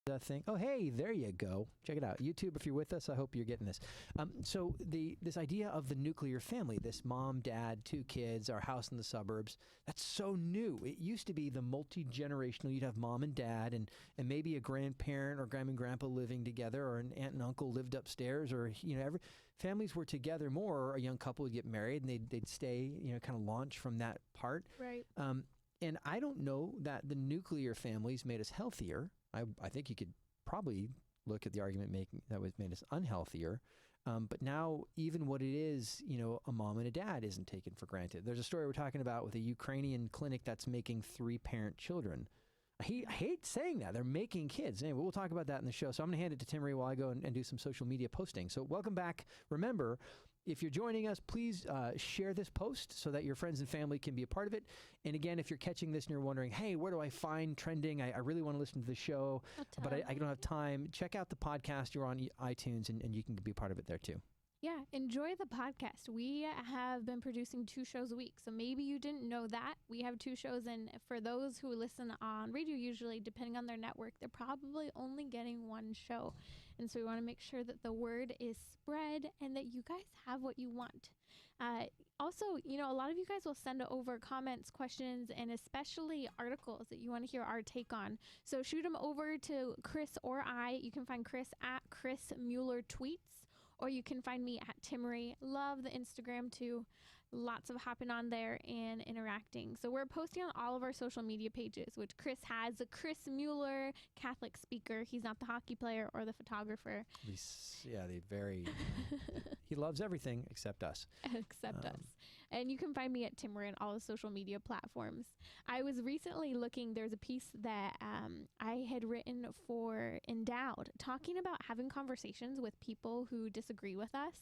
that thing. Oh, hey, there you go. Check it out. YouTube, if you're with us, I hope you're getting this. So this idea of the nuclear family, this mom, dad, 2 kids, our house in the suburbs, that's so new. It used to be the multi-generational. You'd have mom and dad and maybe a grandparent or grandma and grandpa living together, or an aunt and uncle lived upstairs, or, every families were together more. Or a young couple would get married and they'd stay, kind of launch from that part. Right. And I don't know that the nuclear families made us healthier. I think you could probably look at the argument making that was made us unhealthier. But now even what it is, a mom and a dad isn't taken for granted. There's a story we're talking about with a Ukrainian clinic that's making 3-parent children. I hate saying that. They're making kids. Anyway, we'll talk about that in the show. So I'm going to hand it to Tim Marie while I go and do some social media posting. So welcome back. Remember, if you're joining us, please share this post so that your friends and family can be a part of it. And again, if you're catching this and you're wondering, hey, where do I find trending? I really want to listen to the show, but I don't have time. Check out the podcast. You're on iTunes, and you can be part of it there too. Yeah, enjoy the podcast. We have been producing 2 shows a week. So maybe you didn't know that. We have 2 shows, and for those who listen on radio, usually, depending on their network, they're probably only getting 1 show. And so we want to make sure that the word is spread and that you guys have what you want. Also, a lot of you guys will send over comments, questions, and especially articles that you want to hear our take on. So shoot them over to Chris or I. You can find Chris at Chris Mueller Tweets, or you can find me at Timmery. Love the Instagram too. Lots of hopping on there and interacting. So we're posting on all of our social media pages, which Chris has. The Chris Mueller, Catholic speaker. He's not the hockey player or the photographer. He loves everything except us. Except us. And you can find me at Timmery on all the social media platforms. I was recently looking, there's a piece that I had written for Endowed, talking about having conversations with people who disagree with us,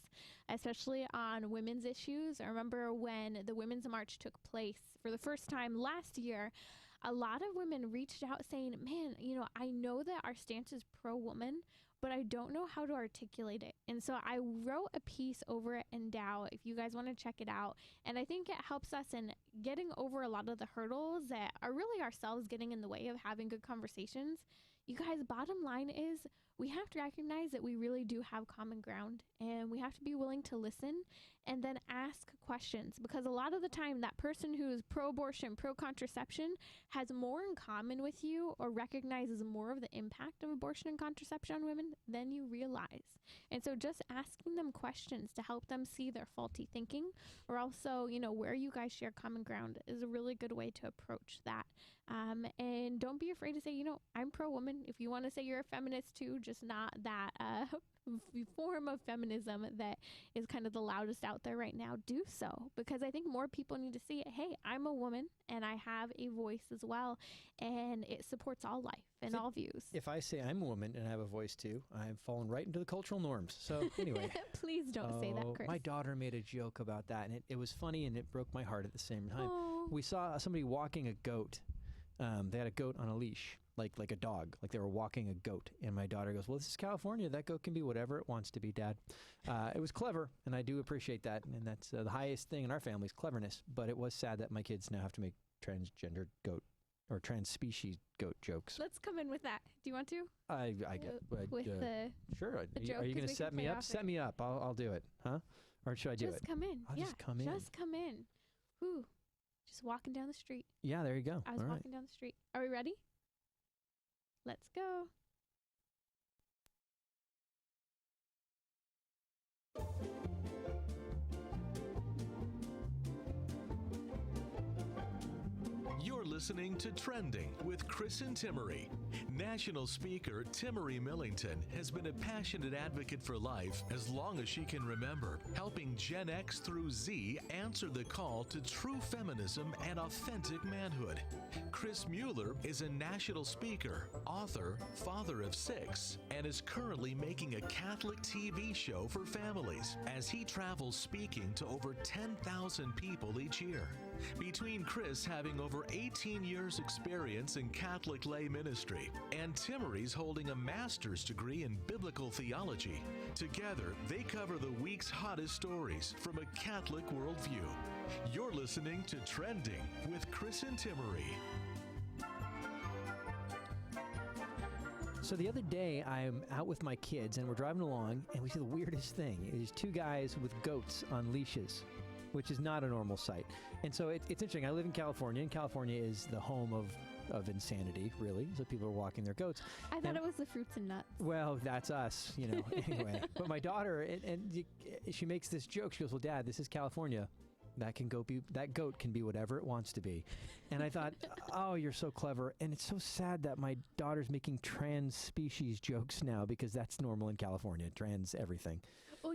especially on women's issues. I remember when the Women's March took place for the first time last year, a lot of women reached out saying, man, I know that our stance is pro-woman, but I don't know how to articulate it. And so I wrote a piece over at Endow, if you guys want to check it out. And I think it helps us in getting over a lot of the hurdles that are really ourselves getting in the way of having good conversations. You guys, bottom line is we have to recognize that we really do have common ground, and we have to be willing to listen and then ask questions, because a lot of the time that person who is pro-abortion, pro-contraception has more in common with you or recognizes more of the impact of abortion and contraception on women than you realize. And so just asking them questions to help them see their faulty thinking, or also, where you guys share common ground, is a really good way to approach that. And don't be afraid to say, I'm pro-woman. If you want to say you're a feminist too, just not that form of feminism that is kind of the loudest out there right now, do so, because I think more people need to see it. Hey, I'm a woman and I have a voice as well, and it supports all life and all views. If I say I'm a woman and I have a voice too, I've fallen right into the cultural norms. So anyway. Please don't say that, Chris. My daughter made a joke about that, and it was funny and it broke my heart at the same time. Oh. We saw somebody walking a goat. They had a goat on a leash, like a dog, like they were walking a goat. And my daughter goes, well, this is California. That goat can be whatever it wants to be, Dad. It was clever, and I do appreciate that. And that's the highest thing in our family is cleverness. But it was sad that my kids now have to make transgender goat or trans-species goat jokes. Let's come in with that. Do you want to? I get with the sure. The joke, are you going to set me up? Set me up. I'll do it, huh? Or should I do it? Just come in. I'll just come in. Just come in. Whew. Just walking down the street. Yeah, there you go. I was walking down the street. Are we ready? Let's go. You're listening to Trending with Chris and Timmery. National speaker Timmery Millington has been a passionate advocate for life as long as she can remember, helping Gen X through Z answer the call to true feminism and authentic manhood. Chris Mueller is a national speaker, author, father of 6, and is currently making a Catholic TV show for families as he travels speaking to over 10,000 people each year. Between Chris having over 18 years experience in Catholic lay ministry and Timmery's holding a master's degree in biblical theology, together they cover the week's hottest stories from a Catholic worldview. You're listening to Trending with Chris and Timmery. So the other day, I'm out with my kids, and we're driving along, and we see the weirdest thing. There's two guys with goats on leashes, which is not a normal sight. And so it's interesting. I live in California, and California is the home of insanity, really. So people are walking their goats. I thought it was the fruits and nuts. Well, that's us, anyway. But my daughter, she makes this joke. She goes, well, Dad, this is California. That goat can be whatever it wants to be. And I thought, oh, you're so clever. And it's so sad that my daughter's making trans species jokes now, because that's normal in California, trans everything. Well,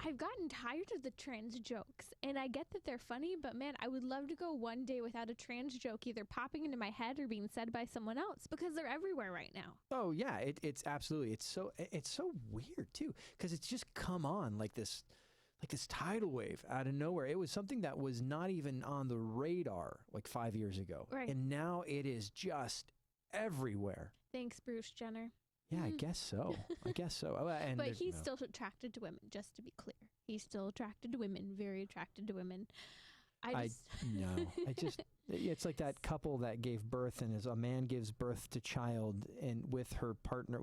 I've gotten tired of the trans jokes, and I get that they're funny, but man, I would love to go one day without a trans joke either popping into my head or being said by someone else, because they're everywhere right now. Oh yeah, it's absolutely, it's so weird too, because it's just come on like this tidal wave out of nowhere. It was something that was not even on the radar like 5 years ago, right? And now it is just everywhere. Thanks, Bruce Jenner. Yeah, I guess so. Oh, but he's still attracted to women, just to be clear. He's still attracted to women, very attracted to women. It's like that couple that gave birth, and as a man gives birth to child and with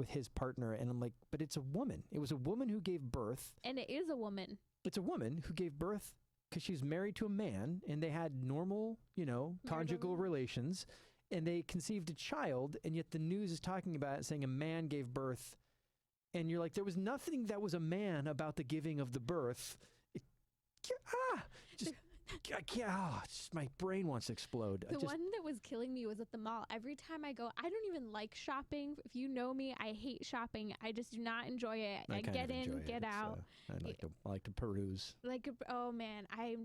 his partner, and I'm like, but it's a woman. It was a woman who gave birth. And it is a woman. It's a woman who gave birth because she was married to a man, and they had normal, conjugal relations. And they conceived a child, and yet the news is talking about it, saying a man gave birth. And you're like, there was nothing that was a man about the giving of the birth. My brain wants to explode. The one that was killing me was at the mall. Every time I go, I don't even like shopping. If you know me, I hate shopping. I just do not enjoy it. I get in, get out. I like to peruse. Oh man, I'm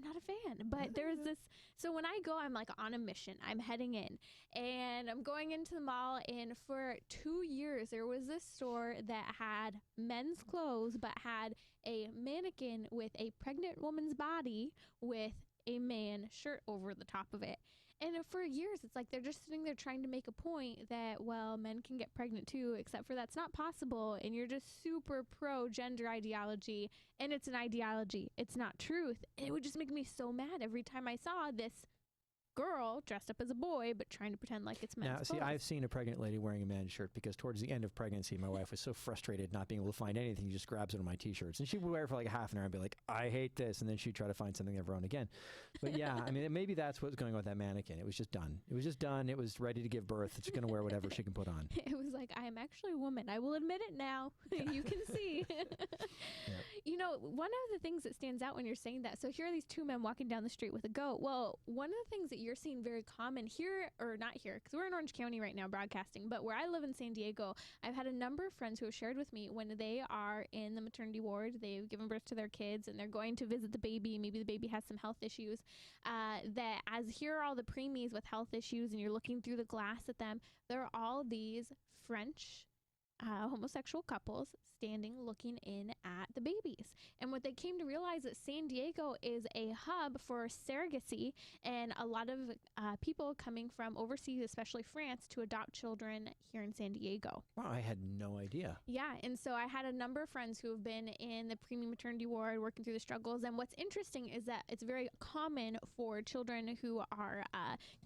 not a fan, but there's this. So when I go, I'm like on a mission. I'm heading in, and I'm going into the mall. And for 2 years, there was this store that had men's clothes, but had a mannequin with a pregnant woman's body with a man shirt over the top of it. And for years, it's like they're just sitting there trying to make a point that, well, men can get pregnant too, except for that's not possible. And you're just super pro gender ideology. And it's an ideology. It's not truth. And it would just make me so mad every time I saw this girl dressed up as a boy, but trying to pretend like it's men's clothes. I've seen a pregnant lady wearing a man's shirt, because towards the end of pregnancy, my wife was so frustrated not being able to find anything. She just grabs one of my T-shirts, and she would wear it for like half an hour and be like, I hate this. And then she'd try to find something of her own again. But yeah, I mean, maybe that's what was going on with that mannequin. It was just done. It was ready to give birth. It's going to wear whatever she can put on. It was like, I am actually a woman. I will admit it now. You can see. Yep. One of the things that stands out when you're saying that, so here are these two men walking down the street with a goat. Well, one of the things that you're seeing very common here, or not here, because we're in Orange County right now broadcasting, but where I live in San Diego, I've had a number of friends who have shared with me when they are in the maternity ward, they've given birth to their kids, and they're going to visit the baby, maybe the baby has some health issues, that as here are all the preemies with health issues, and you're looking through the glass at them, there are all these French homosexual couples standing looking in at the babies. And what they came to realize that San Diego is a hub for surrogacy, and a lot of people coming from overseas, especially France, to adopt children here in San Diego. Wow, I had no idea. Yeah, and so I had a number of friends who have been in the preemie maternity ward working through the struggles, and what's interesting is that it's very common for children who are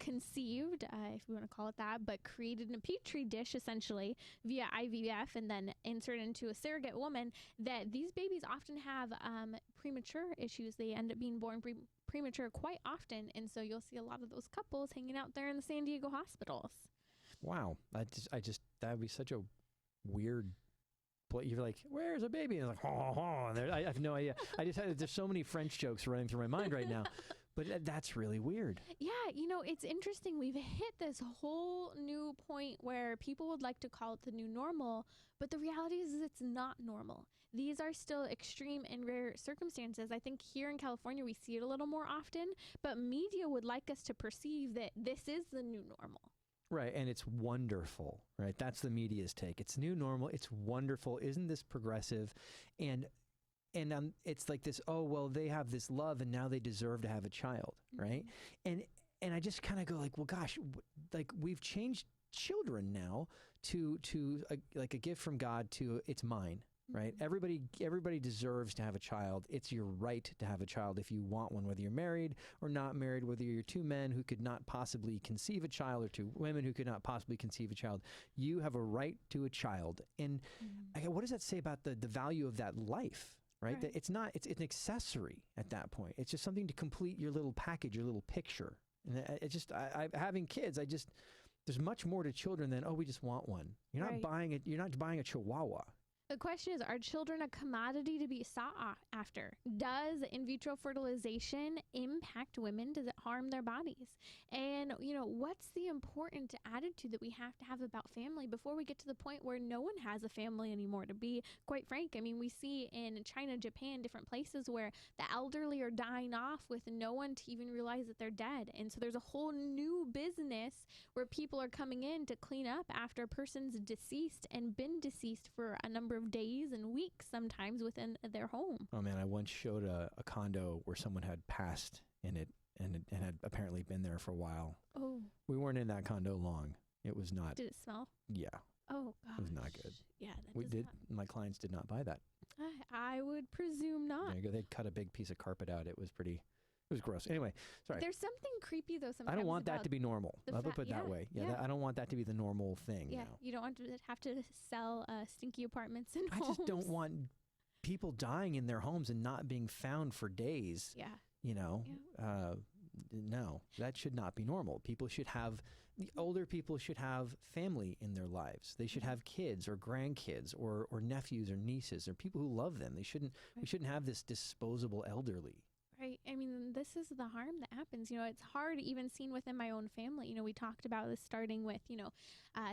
conceived, if you want to call it that, but created in a petri dish essentially via IVF and then inserted into a surrogate woman, that these babies often have premature issues. They end up being born premature quite often, and so you'll see a lot of those couples hanging out there in the San Diego hospitals. Wow, that would be such a weird. You're like, where's a baby? And like, and I have no idea. There's so many French jokes running through my mind right now. But that's really weird. Yeah, it's interesting. We've hit this whole new point where people would like to call it the new normal, but the reality is it's not normal. These are still extreme and rare circumstances. I think here in California we see it a little more often, but media would like us to perceive that this is the new normal. Right, and it's wonderful, right? That's the media's take. It's new normal. It's wonderful. Isn't this progressive? And it's like this, oh, well, they have this love and now they deserve to have a child, right? And I just kind of go like, well, gosh, like we've changed children now to like a gift from God to it's mine. right? Everybody deserves to have a child. It's your right to have a child if you want one, whether you're married or not married, whether you're two men who could not possibly conceive a child or two women who could not possibly conceive a child. You have a right to a child. And what does that say about the value of that life, right? That it's an accessory at that point. It's just something to complete your little package, your little picture. And having kids, there's much more to children than, we just want one. You're not buying a chihuahua. The question is, are children a commodity to be sought after? Does in vitro fertilization impact women? Does it harm their bodies? And, what's the important attitude that we have to have about family before we get to the point where no one has a family anymore? To be quite frank, I mean, we see in China, Japan, different places where the elderly are dying off with no one to even realize that they're dead. And so there's a whole new business where people are coming in to clean up after a person's deceased and been deceased for a number of days and weeks, sometimes within their home. Oh man, I once showed a condo where someone had passed in it and had apparently been there for a while. Oh. We weren't in that condo long. It was not. Did it smell? Yeah. Oh gosh. It was not good. Yeah. My clients did not buy that. I would presume not. There you go. They cut a big piece of carpet out. It was gross. Anyway, sorry. There's something creepy though sometimes. I don't want that to be normal. I'll put it that way. Yeah. I don't want that to be the normal thing. Yeah. Now. You don't want to have to sell stinky apartments and homes. I just don't want people dying in their homes and not being found for days. Yeah. No, that should not be normal. The older people should have family in their lives. They should have kids or grandkids or nephews or nieces or people who love them. We shouldn't have this disposable elderly. Right. I mean, this is the harm that happens. It's hard even seen within my own family. We talked about this starting with,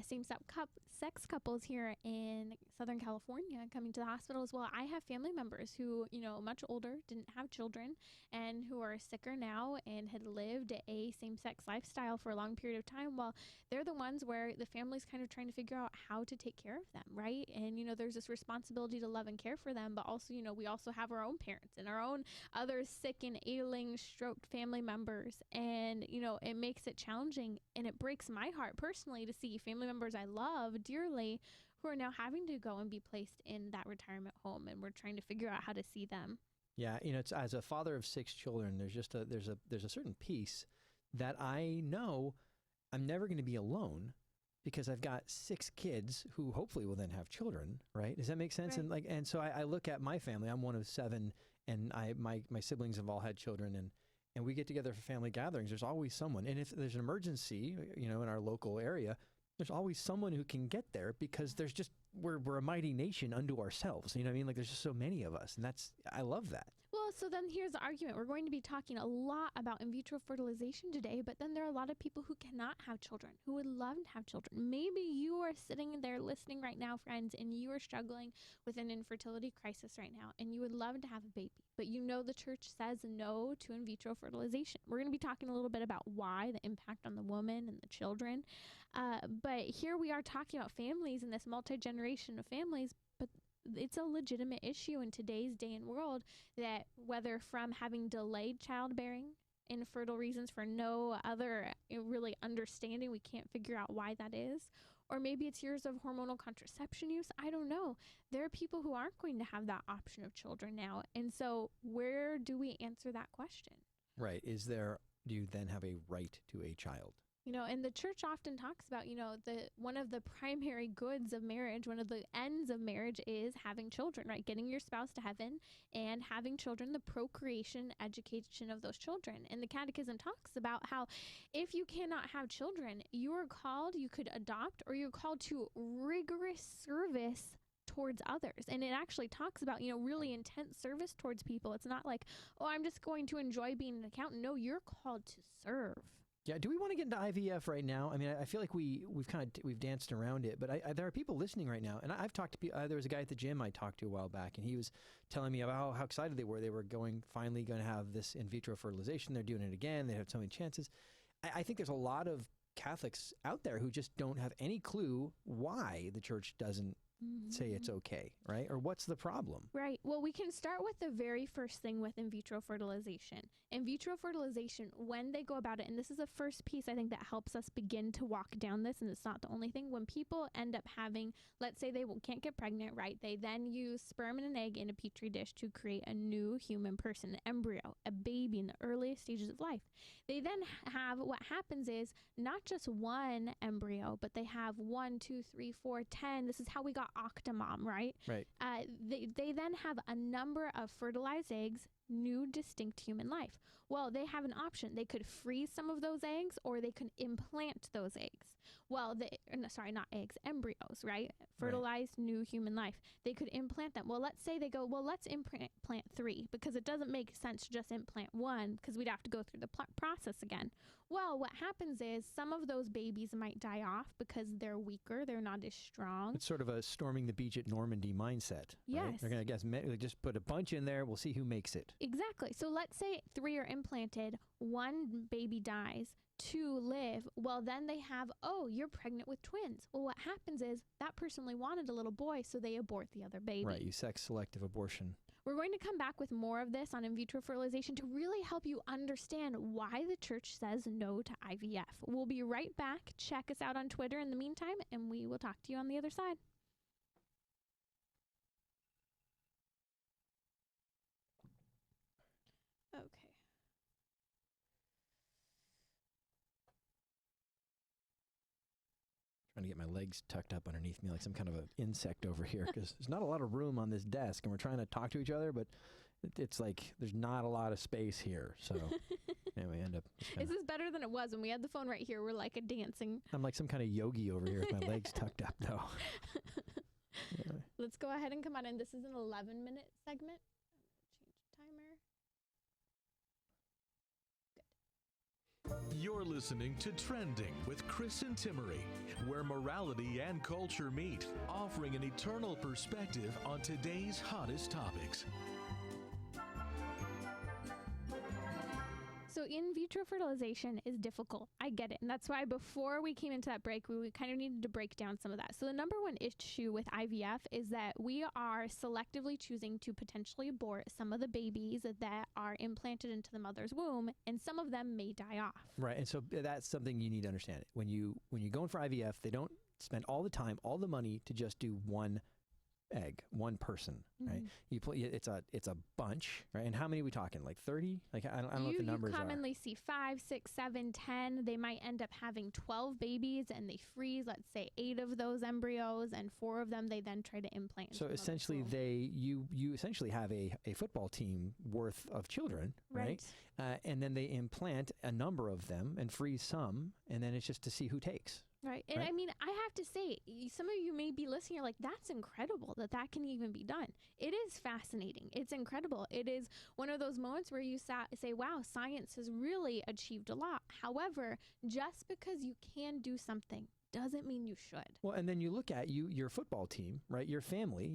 same-sex couples here in Southern California coming to the hospital as well. I have family members who, much older, didn't have children, and who are sicker now and had lived a same-sex lifestyle for a long period of time. Well, they're the ones where the family's kind of trying to figure out how to take care of them, right? And, there's this responsibility to love and care for them, but also, we also have our own parents and our own other sick and ailing, stroked family members. And, it makes it challenging, and it breaks my heart personally to see family members I love dearly who are now having to go and be placed in that retirement home, and we're trying to figure out how to see them. Yeah, it's as a father of 6 children, there's a certain peace that I know I'm never going to be alone because I've got 6 kids who hopefully will then have children, right? Does that make sense? Right. And so I look at my family. I'm one of 7, and my siblings have all had children, and we get together for family gatherings. There's always someone, and if there's an emergency, in our local area, there's always someone who can get there because we're a mighty nation unto ourselves. You know what I mean? Like there's just so many of us, and I love that. Well, so then here's the argument. We're going to be talking a lot about in vitro fertilization today, but then there are a lot of people who cannot have children, who would love to have children. Maybe you are sitting there listening right now, friends, and you are struggling with an infertility crisis right now, and you would love to have a baby, but the church says no to in vitro fertilization. We're going to be talking a little bit about why, the impact on the woman and the children. But here we are talking about families and this multi-generation of families, but it's a legitimate issue in today's day and world that whether from having delayed childbearing, infertile reasons for no other really understanding, we can't figure out why that is, or maybe it's years of hormonal contraception use. I don't know. There are people who aren't going to have that option of children now. And so where do we answer that question? Right. Do you then have a right to a child? And the church often talks about, one of the primary goods of marriage, one of the ends of marriage is having children, right? Getting your spouse to heaven and having children, the procreation, education of those children. And the Catechism talks about how if you cannot have children, you could adopt, or you're called to rigorous service towards others. And it actually talks about, really intense service towards people. It's not like, I'm just going to enjoy being an accountant. No, you're called to serve. Yeah. Do we want to get into IVF right now? I mean, I feel like we've danced around it, but there are people listening right now, and I've talked to people. There was a guy at the gym I talked to a while back, and he was telling me about how excited they were. They were finally going to have this in vitro fertilization. They're doing it again. They have so many chances. I think there's a lot of Catholics out there who just don't have any clue why the church doesn't say it's okay, right? Or what's the problem? Right. Well, we can start with the very first thing with in vitro fertilization. In vitro fertilization, when they go about it, and this is the first piece I think that helps us begin to walk down this, and it's not the only thing. When people end up having, let's say they can't get pregnant, right? They then use sperm and an egg in a petri dish to create a new human person, an embryo, a baby in the earliest stages of life. They then have, what happens is not just one embryo, but they have 1, 2, 3, 4, 10. This is how we got Octomom, right? Right. They then have a number of fertilized eggs, new distinct human life. Well, they have an option. They could freeze some of those eggs, or they could implant those eggs. Well, not eggs, embryos, right? Fertilized new human life. They could implant them. Well, let's say they go, well, let's implant 3, because it doesn't make sense to just implant 1, because we'd have to go through the process again. Well, what happens is some of those babies might die off because they're weaker, they're not as strong. It's sort of a storming the beach at Normandy mindset. Yes. Right? They're going to just put a bunch in there. We'll see who makes it. Exactly. So let's say 3 are implanted, 1 baby dies, 2 live. Well, then they have, oh, you're pregnant with twins. Well, what happens is that person only wanted a little boy, so they abort the other baby. Right. You sex selective abortion. We're going to come back with more of this on in vitro fertilization to really help you understand why the church says no to IVF. We'll be right back. Check us out on Twitter in the meantime, and we will talk to you on the other side. Okay. Trying to get my legs tucked up underneath me like some kind of an insect over here, because there's not a lot of room on this desk, and we're trying to talk to each other, but it's like there's not a lot of space here. So anyway, end up. This is better than it was when we had the phone right here. We're like a dancing. I'm like some kind of yogi over here with my legs tucked up, though. Yeah. Let's go ahead and come on in. This is an 11-minute segment. Change the timer. You're listening to Trending with Chris and Timmery, where morality and culture meet, offering an eternal perspective on today's hottest topics. So in vitro fertilization is difficult. I get it. And that's why before we came into that break, we kind of needed to break down some of that. So the number one issue with IVF is that we are selectively choosing to potentially abort some of the babies that are implanted into the mother's womb, and some of them may die off. Right. And so that's something you need to understand. When you go in for IVF, they don't spend all the time, all the money to just do one egg, one person, right? It's a bunch, right? And how many are we talking? Like 30? Like I don't know what the numbers are. You commonly see 5, 6, 7, 10. They might end up having 12 babies, and they freeze, let's say, 8 of those embryos, and 4 of them they then try to implant. So essentially, you essentially have a football team worth of children, right? And then they implant a number of them and freeze some, and then it's just to see who takes. Right. And I mean, I have to say, some of you may be listening, you're like, that's incredible that can even be done. It is fascinating. It's incredible. It is one of those moments where you say, wow, science has really achieved a lot. However, just because you can do something doesn't mean you should. Well, and then you look at your football team, right? Your family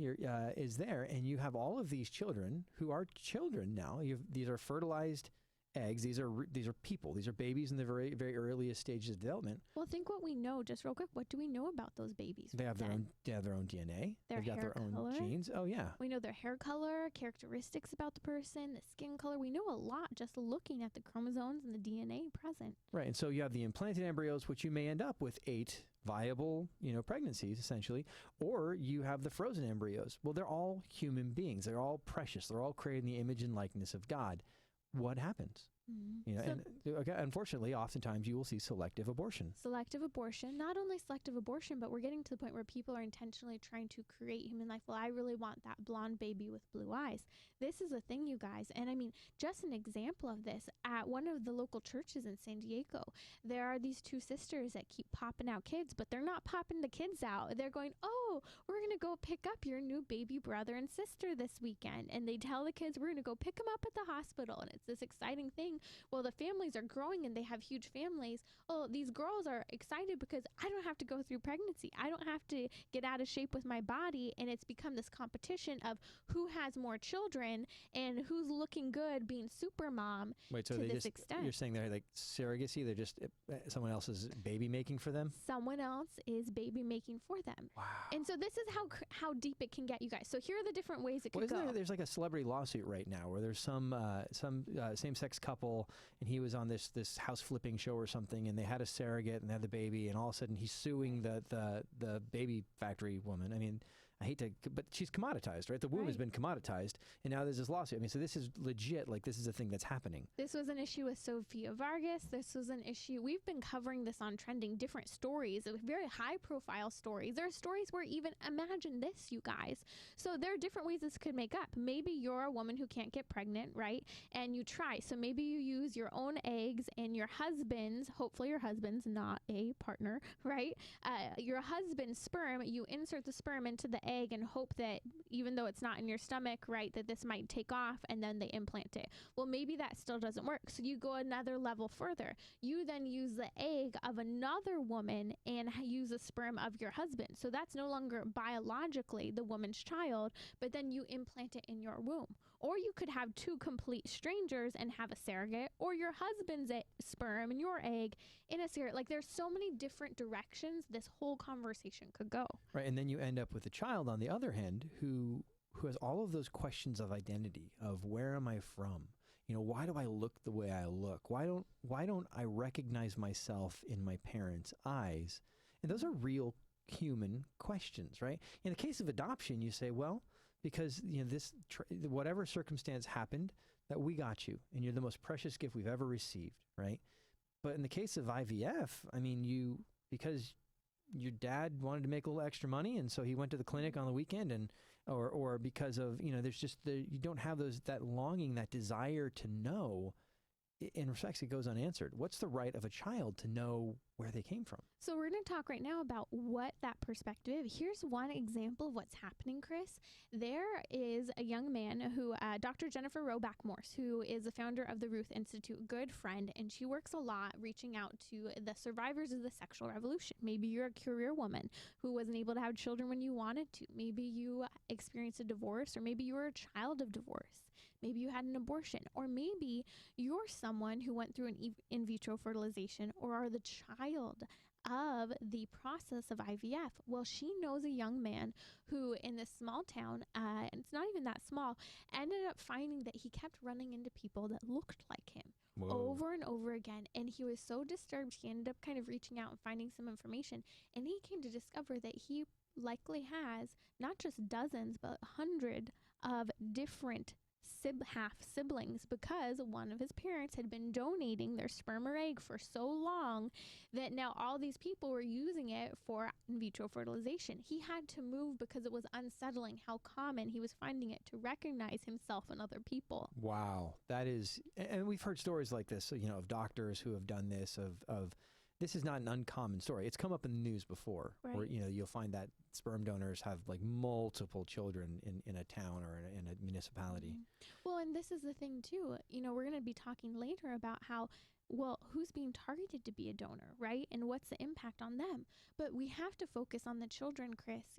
is there, and you have all of these children who are children now. These are fertilized eggs. These are people. These are babies in the very, very earliest stages of development. Well, think what we know, just real quick. What do we know about those babies? They have their own DNA. They've got their own genes. Oh, yeah. We know their hair color, characteristics about the person, the skin color. We know a lot just looking at the chromosomes and the DNA present. Right. And so you have the implanted embryos, which you may end up with 8 viable, pregnancies, essentially, or you have the frozen embryos. Well, they're all human beings. They're all precious. They're all created in the image and likeness of God. What happens? And unfortunately, oftentimes you will see selective abortion. Selective abortion, not only selective abortion, but we're getting to the point where people are intentionally trying to create human life. Well, I really want that blonde baby with blue eyes. This is a thing, you guys. And I mean, just an example of this, at one of the local churches in San Diego, there are these 2 sisters that keep popping out kids, but they're not popping the kids out. They're going, oh, we're going to go pick up your new baby brother and sister this weekend. And they tell the kids, we're going to go pick them up at the hospital. And it's this exciting thing. Well, the families are growing and they have huge families. Oh, these girls are excited because I don't have to go through pregnancy. I don't have to get out of shape with my body. And it's become this competition of who has more children and who's looking good being super mom. Wait, so extent. You're saying they're like surrogacy? They're just someone else's baby making for them? Someone else is baby making for them. Wow. And so this is how deep it can get, you guys. So here are the different ways it could go. go. There's like a celebrity lawsuit right now where there's some same-sex couple, and he was on this house flipping show or something, and they had a surrogate and they had the baby, and all of a sudden he's suing the baby factory woman. I mean, I hate to, but she's commoditized, right? The womb has been commoditized, and now there's this lawsuit. I mean, so this is legit. Like, this is a thing that's happening. This was an issue with Sophia Vargas. This was an issue. We've been covering this on Trending, different stories, very high-profile stories. There are stories where even imagine this, you guys. So there are different ways this could make up. Maybe you're a woman who can't get pregnant, right? And you try. So maybe you use your own eggs and your husband's, hopefully your husband's, not a partner, right? Your husband's sperm, you insert the sperm into the egg and hope that even though it's not in your stomach, right, that this might take off, and then they implant it. Well, maybe that still doesn't work. So you go another level further. You then use the egg of another woman and use the sperm of your husband. So that's no longer biologically the woman's child, but then you implant it in your womb. Or you could have two complete strangers and have a surrogate, or your husband's sperm and your egg in a surrogate. Like, there's so many different directions this whole conversation could go. Right, and then you end up with a child on the other hand who has all of those questions of identity, of where am I from? You know, why do I look the way I look? Why don't I recognize myself in my parents' eyes? And those are real human questions, right? In the case of adoption, you say, well, because this whatever circumstance happened, that we got you, and you're the most precious gift we've ever received, right? But in the case of IVF, I mean, because your dad wanted to make a little extra money, and so he went to the clinic on the weekend, and or because of there's just you don't have that longing, that desire to know. In respects, it goes unanswered. What's the right of a child to know where they came from? So we're going to talk right now about what that perspective is. Here's one example of what's happening, Chris. There is a young man who, Dr. Jennifer Roback-Morse, who is the founder of the Ruth Institute, good friend, and she works a lot reaching out to the survivors of the sexual revolution. Maybe you're a career woman who wasn't able to have children when you wanted to. Maybe you experienced a divorce, or maybe you were a child of divorce. Maybe you had an abortion, or maybe you're someone who went through an in vitro fertilization or are the child of the process of IVF. Well, she knows a young man who in this small town, and it's not even that small, ended up finding that he kept running into people that looked like him. Whoa. Over and over again. And he was so disturbed, he ended up kind of reaching out and finding some information. And he came to discover that he likely has not just dozens, but hundreds of different half siblings, because one of his parents had been donating their sperm or egg for so long that now all these people were using it for in vitro fertilization. He had to move because it was unsettling how common he was finding it to recognize himself and other people. Wow. That is, and we've heard stories like this, of doctors who have done this, of this is not an uncommon story. It's come up in the news before, right, where, you'll find that sperm donors have like multiple children in a town or in a municipality. Mm-hmm. Well, and this is the thing too, we're going to be talking later about how, well, who's being targeted to be a donor, right? And what's the impact on them? But we have to focus on the children, Chris.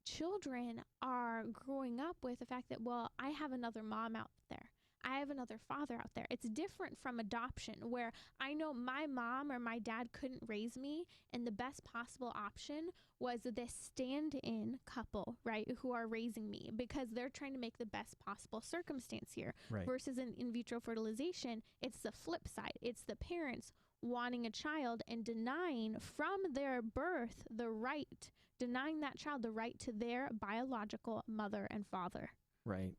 Children are growing up with the fact that, well, I have another mom out there. I have another father out there. It's different from adoption, where I know my mom or my dad couldn't raise me, and the best possible option was this stand-in couple, right, who are raising me because they're trying to make the best possible circumstance here. Right. Versus in vitro fertilization, it's the flip side. It's the parents wanting a child and denying from their birth denying that child the right to their biological mother and father. Right.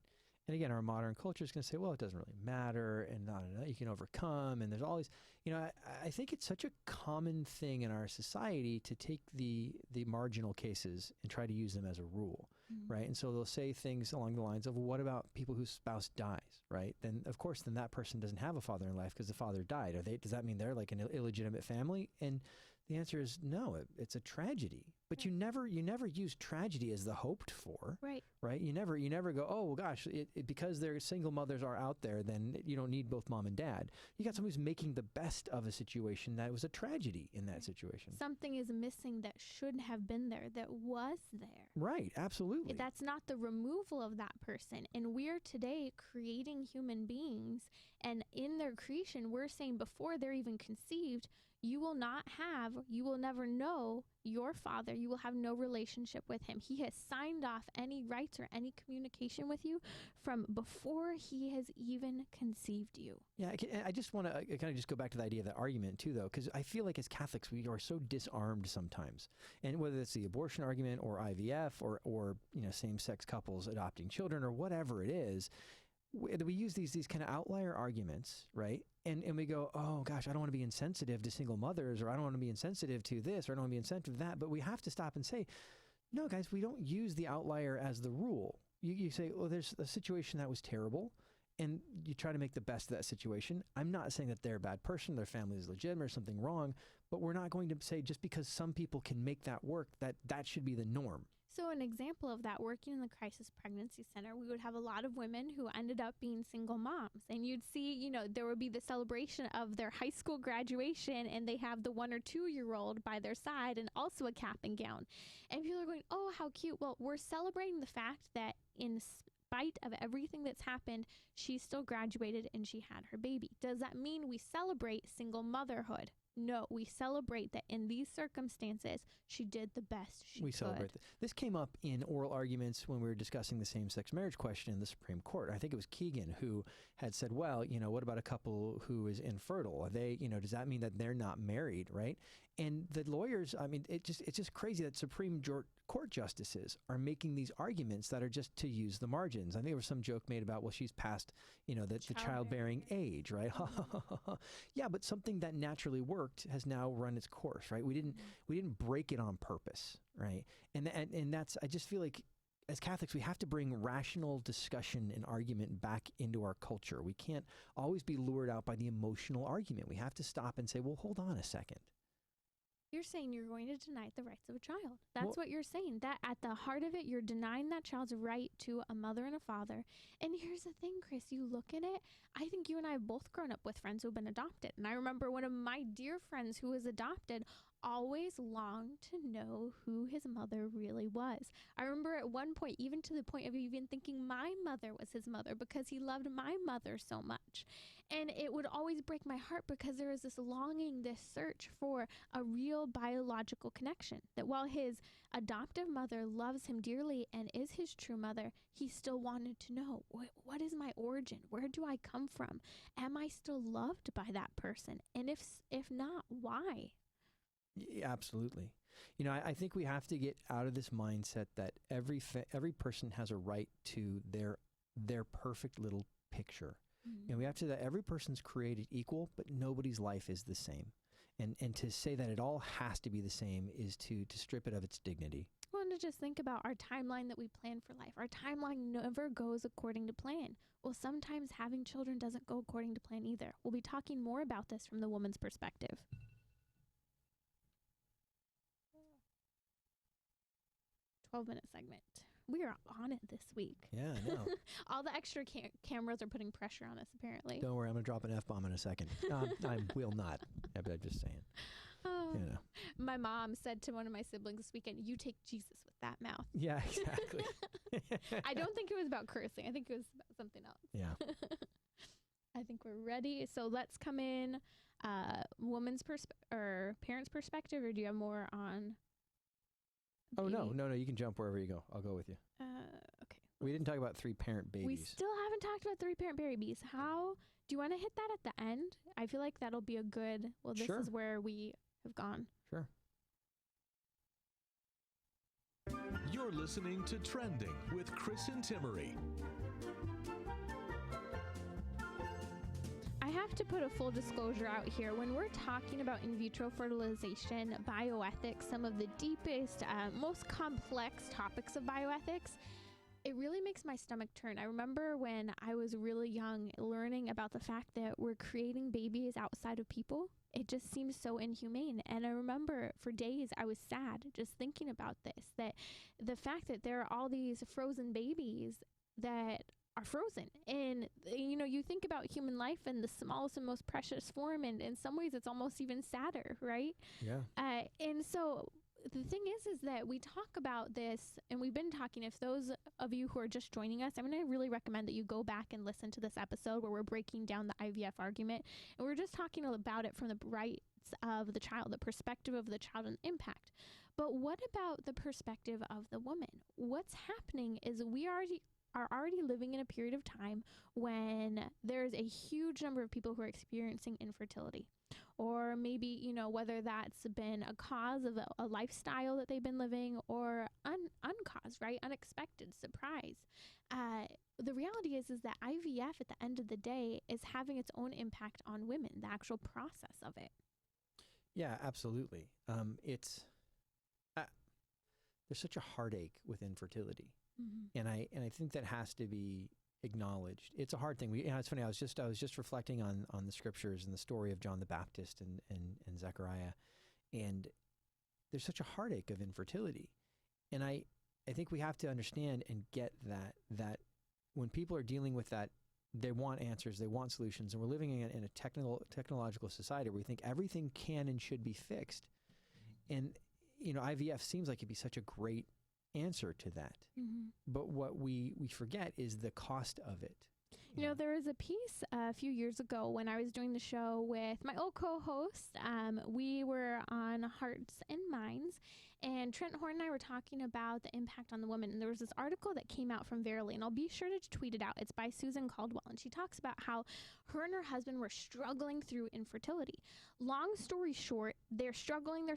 And again, our modern culture is going to say, well, it doesn't really matter, and you can overcome, and there's all these, I think it's such a common thing in our society to take the marginal cases and try to use them as a rule, mm-hmm. right? And so they'll say things along the lines of, well, what about people whose spouse dies, right? Then, of course, that person doesn't have a father in life because the father died. Does that mean they're like an illegitimate family? And the answer is no, it's a tragedy. But you never use tragedy as the hoped for, right? You never go, oh, well, gosh, because their single mothers are out there, then you don't need both mom and dad. You got someone who's making the best of a situation that was a tragedy in that situation. Something is missing that should have been there, that was there. Right, absolutely. That's not the removal of that person. And we're today creating human beings, and in their creation, we're saying before they're even conceived, you will never know your father. You will have no relationship with him. He has signed off any rights or any communication with you from before he has even conceived you. Yeah, I just want to kind of just go back to the idea of that argument too, though, because I feel like as Catholics, we are so disarmed sometimes. And whether it's the abortion argument or IVF or same-sex couples adopting children or whatever it is, we use these kind of outlier arguments, right? And we go, oh gosh, I don't want to be insensitive to single mothers, or I don't want to be insensitive to this, or I don't want to be insensitive to that. But we have to stop and say, no, guys, we don't use the outlier as the rule. You say, well, there's a situation that was terrible, and you try to make the best of that situation. I'm not saying that they're a bad person, their family is legitimate or something wrong, but we're not going to say just because some people can make that work, that should be the norm. So an example of that, working in the crisis pregnancy center, we would have a lot of women who ended up being single moms. And you'd see, there would be the celebration of their high school graduation, and they have the 1 or 2 year old by their side and also a cap and gown. And people are going, oh, how cute. Well, we're celebrating the fact that in spite of everything that's happened, she still graduated and she had her baby. Does that mean we celebrate single motherhood? No, we celebrate that in these circumstances, she did the best she could. Celebrate that. This came up in oral arguments when we were discussing the same-sex marriage question in the Supreme Court. I think it was Keegan who had said, well, what about a couple who is infertile? Are they, does that mean that they're not married, right? And the lawyers, it's just crazy that Supreme Court justices are making these arguments that are just to use the margins. I think there was some joke made about, well, she's past, the childbearing age, right? Yeah, but something that naturally worked has now run its course, right? We didn't break it on purpose, right? And that's, I just feel like as Catholics, we have to bring rational discussion and argument back into our culture. We can't always be lured out by the emotional argument. We have to stop and say, well, hold on a second. You're saying you're going to deny the rights of a child. That's what you're saying. That at the heart of it, you're denying that child's right to a mother and a father. And here's the thing, Chris, you look at it, I think you and I have both grown up with friends who've been adopted. And I remember one of my dear friends who was adopted always longed to know who his mother really was. I remember at one point, even to the point of even thinking my mother was his mother because he loved my mother so much. And it would always break my heart because there was this longing, this search for a real biological connection. That while his adoptive mother loves him dearly and is his true mother, he still wanted to know, what is my origin? Where do I come from? Am I still loved by that person? And if not, why? Yeah, absolutely. I think we have to get out of this mindset that every person has a right to their perfect little picture. Mm-hmm. And we have to say that every person's created equal, but nobody's life is the same. And to say that it all has to be the same is to strip it of its dignity. Well, and to just think about our timeline that we plan for life. Our timeline never goes according to plan. Well, sometimes having children doesn't go according to plan either. We'll be talking more about this from the woman's perspective. 12-minute segment. We are on it this week. Yeah, I know. All the extra cameras are putting pressure on us, apparently. Don't worry, I'm going to drop an F-bomb in a second. I will not. I'm just saying. My mom said to one of my siblings this weekend, you take Jesus with that mouth. Yeah, exactly. I don't think it was about cursing. I think it was about something else. Yeah. I think we're ready. So let's come in woman's or parents' perspective, or do you have more on... Oh, no. You can jump wherever you go. I'll go with you. Okay. We didn't talk about 3-parent babies. We still haven't talked about 3-parent babies. How do you want to hit that at the end? I feel like that'll be a good, this Sure. is where we have gone. Sure. You're listening to Trending with Chris and Timmery. I have to put a full disclosure out here. When we're talking about in vitro fertilization, bioethics, some of the deepest, most complex topics of bioethics, it really makes my stomach turn. I remember when I was really young learning about the fact that we're creating babies outside of people. It just seems so inhumane. And I remember for days I was sad just thinking about this, that the fact that there are all these frozen babies that are frozen. And, you think about human life in the smallest and most precious form. And in some ways, it's almost even sadder, right? Yeah. And so the thing is that we talk about this, and we've been talking, if those of you who are just joining us, I'm going to really recommend that you go back and listen to this episode where we're breaking down the IVF argument. And we're just talking about it from the right thoughts of the child, the perspective of the child, and impact. But what about the perspective of the woman? What's happening is we are already living in a period of time when there's a huge number of people who are experiencing infertility. Or maybe, you know, whether that's been a cause of a lifestyle that they've been living, or uncaused, right? Unexpected, surprise. The reality is that IVF at the end of the day is having its own impact on women, the actual process of it. Yeah, absolutely. There's such a heartache with infertility. Mm-hmm. And I think that has to be acknowledged. It's a hard thing. It's funny. I was just reflecting on the scriptures and the story of John the Baptist and Zechariah, and there's such a heartache of infertility. And I think we have to understand and get that when people are dealing with that, they want answers, they want solutions, and we're living in a technological society where we think everything can and should be fixed. And you know, IVF seems like it'd be such a great answer to that. Mm-hmm. But what we forget is the cost of it. You know, there was a piece a few years ago when I was doing the show with my old co-host. We were on Hearts and Minds, and Trent Horn and I were talking about the impact on the woman. And there was this article that came out from Verily, and I'll be sure to tweet it out. It's by Susan Caldwell, and she talks about how her and her husband were struggling through infertility. Long story short, they're struggling.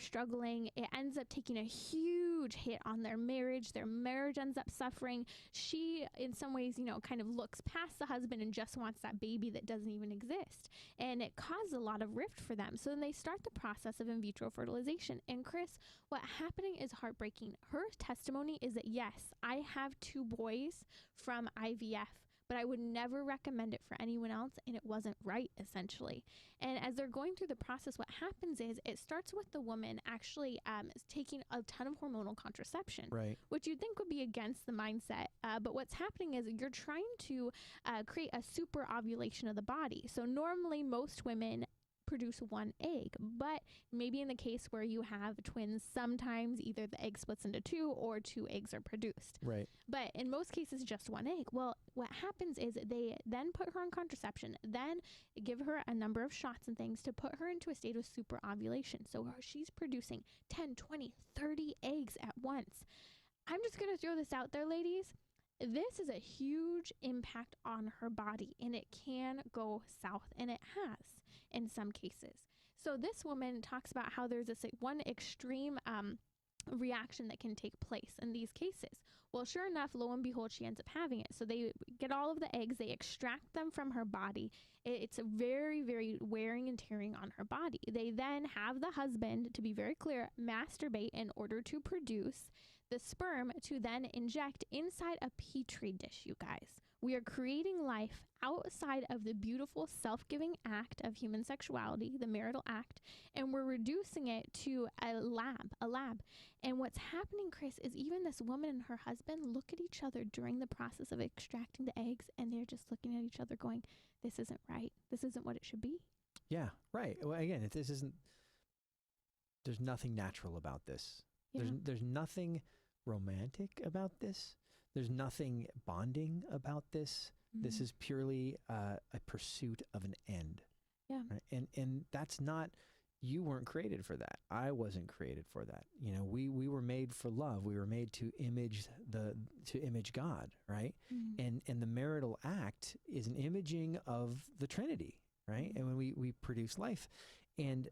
It ends up taking a huge hit on their marriage. Their marriage ends up suffering. She, in some ways, you know, kind of looks past the husband and just wants that baby that doesn't even exist. And it caused a lot of rift for them. So then they start the process of in vitro fertilization. And Chris, what happening is heartbreaking. Her testimony is that, yes, I have 2 boys from IVF, but I would never recommend it for anyone else, and it wasn't right, essentially. And as they're going through the process, what happens is it starts with the woman actually taking a ton of hormonal contraception, right, which you'd think would be against the mindset. But what's happening is you're trying to create a super ovulation of the body. So normally most women produce 1 egg, but maybe in the case where you have twins, sometimes either the egg splits into 2 or 2 eggs are produced. Right. But in most cases, just 1 egg. Well, what happens is they then put her on contraception, then give her a number of shots and things to put her into a state of super ovulation. So she's producing 10, 20, 30 eggs at once. I'm just going to throw this out there, ladies. This is a huge impact on her body, and it can go south, and it has in some cases. So this woman talks about how there's this one extreme reaction that can take place in these cases. Well, sure enough, lo and behold, she ends up having it. So they get all of the eggs, they extract them from her body. It's a very, very wearing and tearing on her body. They then have the husband, to be very clear, masturbate in order to produce the sperm to then inject inside a petri dish, you guys. We are creating life outside of the beautiful self-giving act of human sexuality, the marital act, and we're reducing it to a lab. And what's happening, Chris, is even this woman and her husband look at each other during the process of extracting the eggs, and they're just looking at each other going, this isn't right. This isn't what it should be. Yeah, right. Well, again, if this isn't, there's nothing natural about this. Yeah. There's nothing romantic about this. There's nothing bonding about this. Mm-hmm. This is purely a pursuit of an end. Yeah. Right? And that's not, you weren't created for that. I wasn't created for that. You know, we were made for love. We were made to image God, right? Mm-hmm. And the marital act is an imaging of the Trinity, right? And when we produce life, and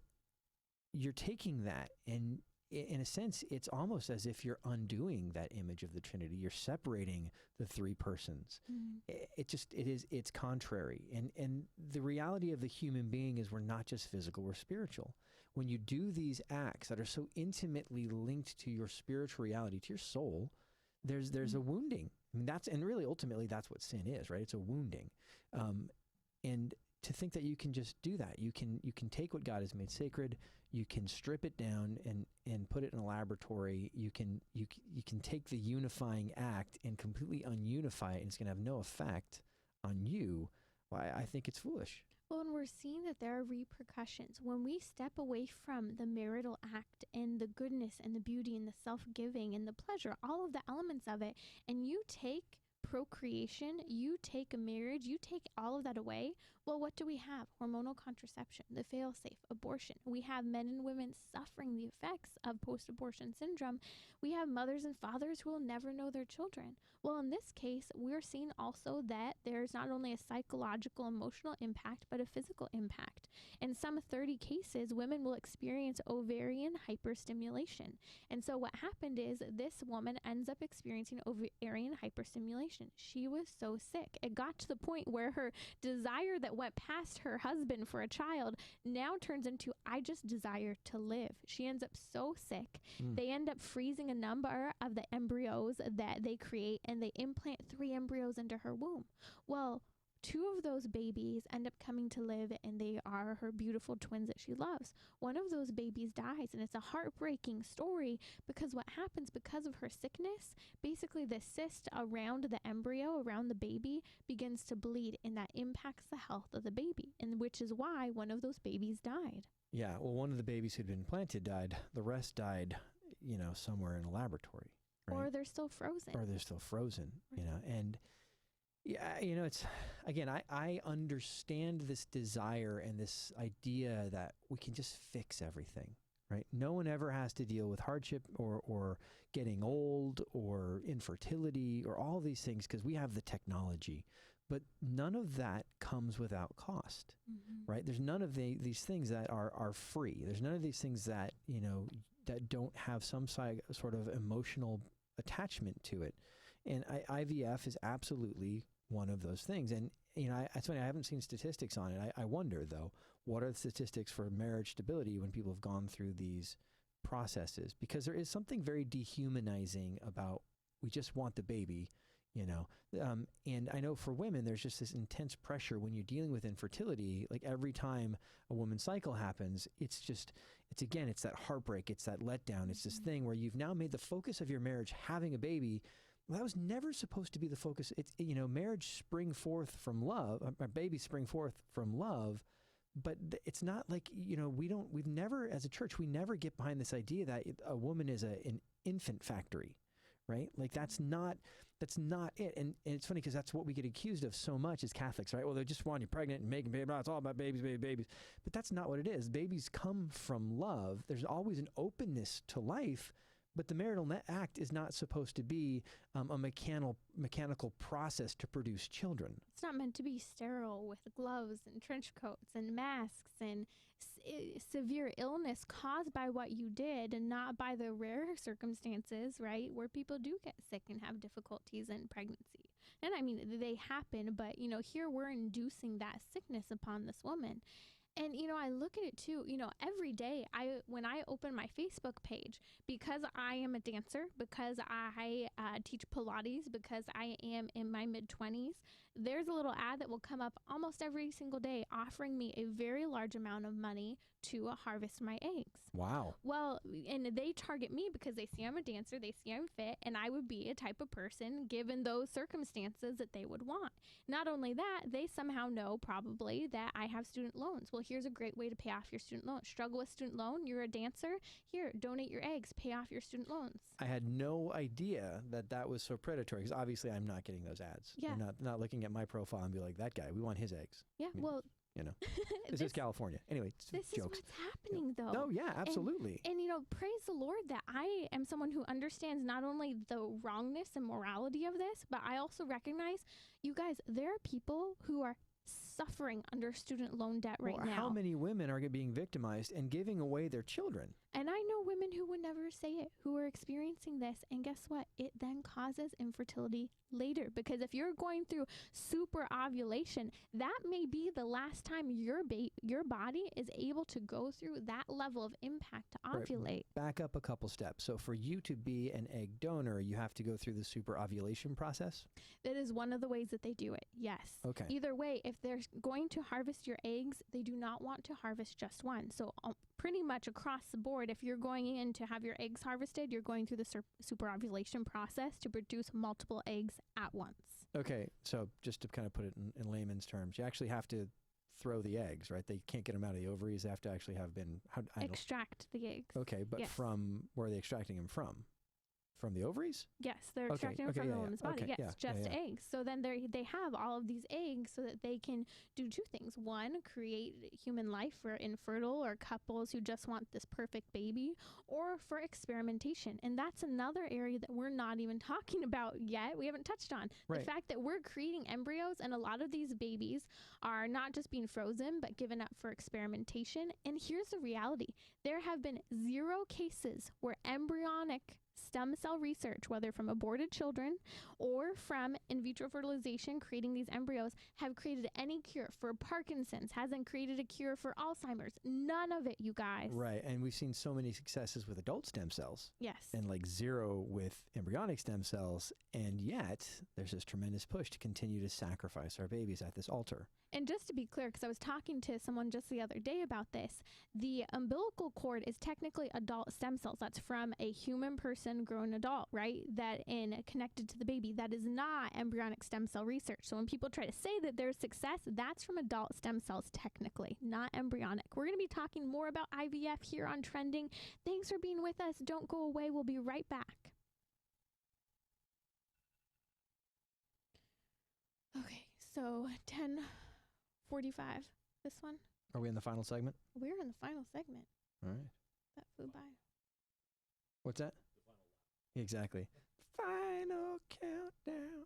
you're taking that, and in a sense, it's almost as if you're undoing that image of the Trinity. You're separating the 3 persons. Mm-hmm. It's contrary. And the reality of the human being is we're not just physical, we're spiritual. When you do these acts that are so intimately linked to your spiritual reality, to your soul, there's a wounding. I mean, and really ultimately that's what sin is, right? It's a wounding. And to think that you can just do that, you can take what God has made sacred, you can strip it down and put it in a laboratory. You can take the unifying act and completely ununify it, and it's going to have no effect on you. Well, I think it's foolish. Well, and we're seeing that there are repercussions. When we step away from the marital act and the goodness and the beauty and the self-giving and the pleasure, all of the elements of it, and you take procreation, you take a marriage, you take all of that away, Well, what do we have? Hormonal contraception, the fail-safe, abortion. We have men and women suffering the effects of post-abortion syndrome. We have mothers and fathers who will never know their children. Well, in this case, we're seeing also that there's not only a psychological, emotional impact, but a physical impact. In some 30 cases, women will experience ovarian hyperstimulation. And so what happened is this woman ends up experiencing ovarian hyperstimulation. She was so sick. It got to the point where her desire that went past her husband for a child now turns into, I just desire to live. She ends up so sick. They end up freezing a number of the embryos that they create, and they implant 3 embryos into her womb. Well, 2 of those babies end up coming to live, and they are her beautiful twins that she loves. One of those babies dies, and it's a heartbreaking story because what happens because of her sickness, basically the cyst around the embryo, around the baby, begins to bleed, and that impacts the health of the baby, and which is why one of those babies died. Yeah, well, one of the babies who'd been implanted died. The rest died, somewhere in a laboratory. Right? Or they're still frozen. And yeah, it's, again, I understand this desire and this idea that we can just fix everything, right? No one ever has to deal with hardship or getting old or infertility or all these things because we have the technology. But none of that comes without cost, right? There's none of these things that are free. There's none of these things that, that don't have some sort of emotional attachment to it. And IVF is absolutely one of those things. And, it's funny, I haven't seen statistics on it. I wonder, though, what are the statistics for marriage stability when people have gone through these processes? Because there is something very dehumanizing about, we just want the baby, and I know for women, there's just this intense pressure when you're dealing with infertility. Like every time a woman's cycle happens, it's that heartbreak, it's that letdown. It's this thing where you've now made the focus of your marriage having a baby. Well, that was never supposed to be the focus. It's, marriage spring forth from love, babies spring forth from love, but it's not like, we've never, as a church, we never get behind this idea that a woman is an infant factory, right? Like that's not it. And it's funny because that's what we get accused of so much as Catholics, right? Well, they just want you pregnant and making babies. It's all about babies. But that's not what it is. Babies come from love. There's always an openness to life, but the marital act is not supposed to be a mechanical process to produce children. It's not meant to be sterile with gloves and trench coats and masks and severe illness caused by what you did, and not by the rare circumstances, right, where people do get sick and have difficulties in pregnancy. And I mean, they happen, but, here we're inducing that sickness upon this woman. And, I look at it too, every day when I open my Facebook page, because I am a dancer, because I teach Pilates, because I am in my mid-20s, there's a little ad that will come up almost every single day offering me a very large amount of money to harvest my eggs. Wow. Well, and they target me because they see I'm a dancer, they see I'm fit, and I would be a type of person given those circumstances that they would want. Not only that, they somehow know probably that I have student loans. Well, here's a great way to pay off your student loan. Struggle with student loan, you're a dancer, here, donate your eggs, pay off your student loans. I had no idea that was so predatory, because obviously I'm not getting those ads. Yeah. I'm not looking at my profile and be like, that guy, we want his eggs. Yeah, well... This is California. Anyway, this jokes. is what's happening, though. No, yeah, absolutely. And praise the Lord that I am someone who understands not only the wrongness and morality of this, but I also recognize, you guys, there are people who are suffering under student loan debt right now. How many women are being victimized and giving away their children? And I know women who would never say it, who are experiencing this. And guess what? It then causes infertility later. Because if you're going through super ovulation, that may be the last time your body is able to go through that level of impact to ovulate. Right. Back up a couple steps. So for you to be an egg donor, you have to go through the super ovulation process? That is one of the ways that they do it, yes. Okay. Either way, if they're going to harvest your eggs, they do not want to harvest just one. So pretty much across the board, if you're going in to have your eggs harvested, you're going through the super ovulation process to produce multiple eggs at once. Okay, so just to kind of put it in layman's terms, you actually have to throw the eggs, right? They can't get them out of the ovaries. They have to actually have been... Extract the eggs. Okay, but yes. From where are they extracting them from? from the ovaries? Yes, they're extracting them from the woman's body. Okay, Yes, just eggs. So then they have all of these eggs so that they can do two things. One, create human life for infertile or couples who just want this perfect baby, or for experimentation. And that's another area that we're not even talking about yet. We haven't touched on. Right. The fact that we're creating embryos, and a lot of these babies are not just being frozen, but given up for experimentation. And here's the reality. There have been 0 cases where embryonic stem cell research, whether from aborted children or from in vitro fertilization, creating these embryos, have created any cure for Parkinson's, hasn't created a cure for Alzheimer's. None of it, you guys. Right. And we've seen so many successes with adult stem cells. Yes. And like 0 with embryonic stem cells. And yet there's this tremendous push to continue to sacrifice our babies at this altar. And just to be clear, because I was talking to someone just the other day about this, the umbilical cord is technically adult stem cells. That's from a human person grown adult, right? That in connected to the baby. That is not embryonic stem cell research. So when people try to say that there's success, that's from adult stem cells technically, not embryonic. We're going to be talking more about IVF here on Trending. Thanks for being with us. Don't go away. We'll be right back. Okay, so 10:45. This one. Are we in the final segment? We're in the final segment. All right. That flew by. What's that? Exactly. Final countdown.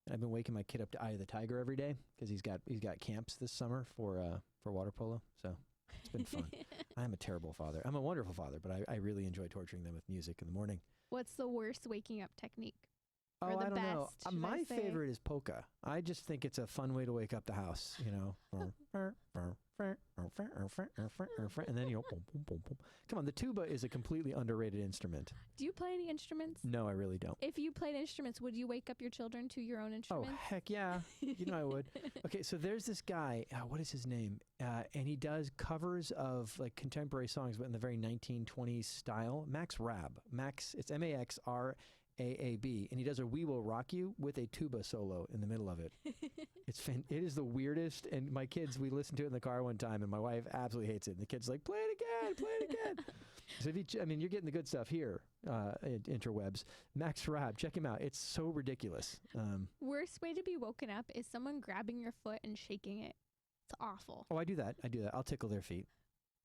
And I've been waking my kid up to Eye of the Tiger every day because he's got camps this summer for water polo. So it's been fun. I'm a terrible father. I'm a wonderful father, but I really enjoy torturing them with music in the morning. What's the worst waking up technique? Oh, Or the I don't know. best, should I My say? favorite is polka. I just think it's a fun way to wake up the house, you know. And then you go, boom, boom, boom, boom. Come on, the tuba is a completely underrated instrument. Do you play any instruments? No, I really don't. If you played instruments, would you wake up your children to your own Oh, instruments? heck yeah. You know I would. Okay, so there's this guy, what is his name? And he does covers of like contemporary songs, but in the very 1920s style. Max Raab. It's MAXRAAB. And he does a We Will Rock You with a tuba solo in the middle of it. It is the weirdest. And my kids, we listened to it in the car one time, and my wife absolutely hates it. And the kid's like, play it again. So you're getting the good stuff here, interwebs. Max Raab, check him out. It's so ridiculous. Worst way to be woken up is someone grabbing your foot and shaking it. It's awful. Oh, I do that. I'll tickle their feet.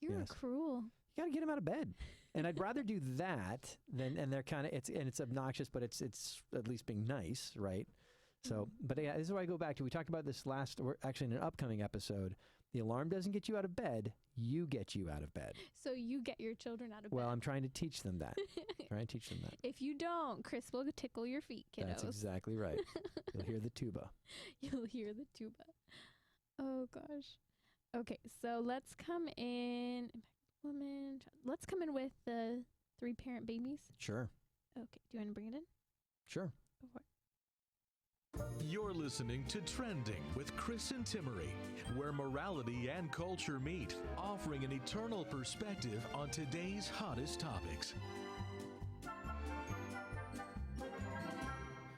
You're Yes. cruel. You got to get them out of bed. And I'd rather do that and they're kind of, it's obnoxious, but it's at least being nice, right? So, but yeah, this is where I go back to, we talked about this actually in an upcoming episode. The alarm doesn't get you out of bed. You get you out of bed. So you get your children out of Well, bed. I'm trying to teach them that. If you don't, Chris will tickle your feet, kiddos. That's exactly right. You'll hear the tuba. You'll hear the tuba. Oh, gosh. Okay, so let's come in. Let's come in with the 3-parent babies. Sure. Okay, do you want to bring it in? Sure. Go for it. You're listening to Trending with Chris and Timmery, where morality and culture meet, offering an eternal perspective on today's hottest topics.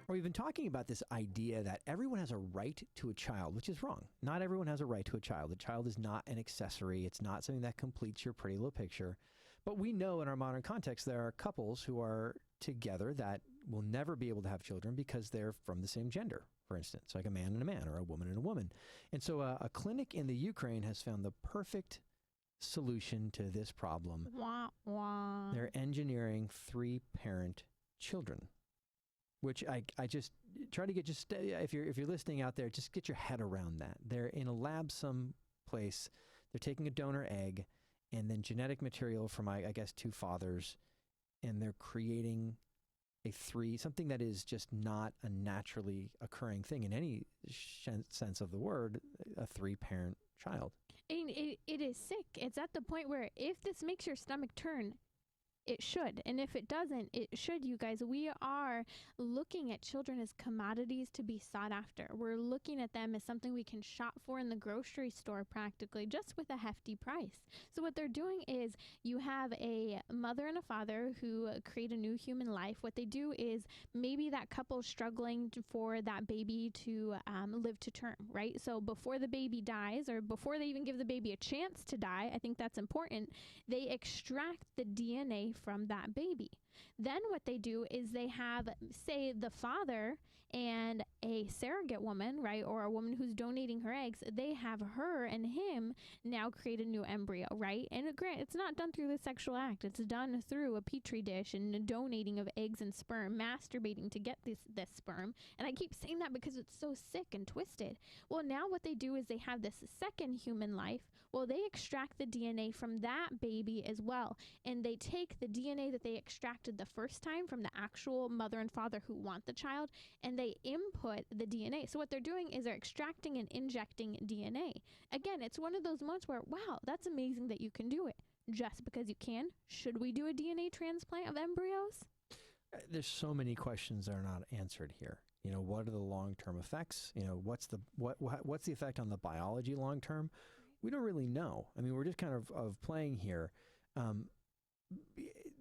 We've been talking about this idea that everyone has a right to a child, which is wrong. Not everyone has a right to a child. The child is not an accessory. It's not something that completes your pretty little picture. But we know in our modern context, there are couples who are together that will never be able to have children because they're from the same gender, for instance, like a man and a man or a woman and a woman. And so a clinic in the Ukraine has found the perfect solution to this problem. Wah, wah. They're engineering 3-parent children. Which I just try to get if you're listening out there, just get your head around that. They're in a lab someplace. They're taking a donor egg and then genetic material from I guess 2 fathers, and they're creating something that is just not a naturally occurring thing in any sense of the word, a 3-parent child. And it is sick. It's at the point where if this makes your stomach turn, it should. And if it doesn't, it should, you guys. We are looking at children as commodities to be sought after. We're looking at them as something we can shop for in the grocery store practically, just with a hefty price. So what they're doing is you have a mother and a father who create a new human life. What they do is maybe that couple struggling for that baby to live to term, right? So before the baby dies, or before they even give the baby a chance to die, I think that's important, they extract the DNA from that baby. Then what they do is they have, say, the father and a surrogate woman, right, or a woman who's donating her eggs, they have her and him now create a new embryo, right? And it's not done through the sexual act. It's done through a petri dish and donating of eggs and sperm, masturbating to get this sperm. And I keep saying that because it's so sick and twisted. Well, now what they do is they have this second human life. Well, they extract the DNA from that baby as well. And they take the DNA that they extracted the first time from the actual mother and father who want the child, and they input the DNA. So what they're doing is they're extracting and injecting DNA. Again, it's one of those moments where, wow, that's amazing that you can do it. Just because you can, should we do a DNA transplant of embryos? There's so many questions that are not answered here. You know, what are the long-term effects? You know, what's the effect on the biology long-term? We don't really know. I mean, we're just kind of playing here.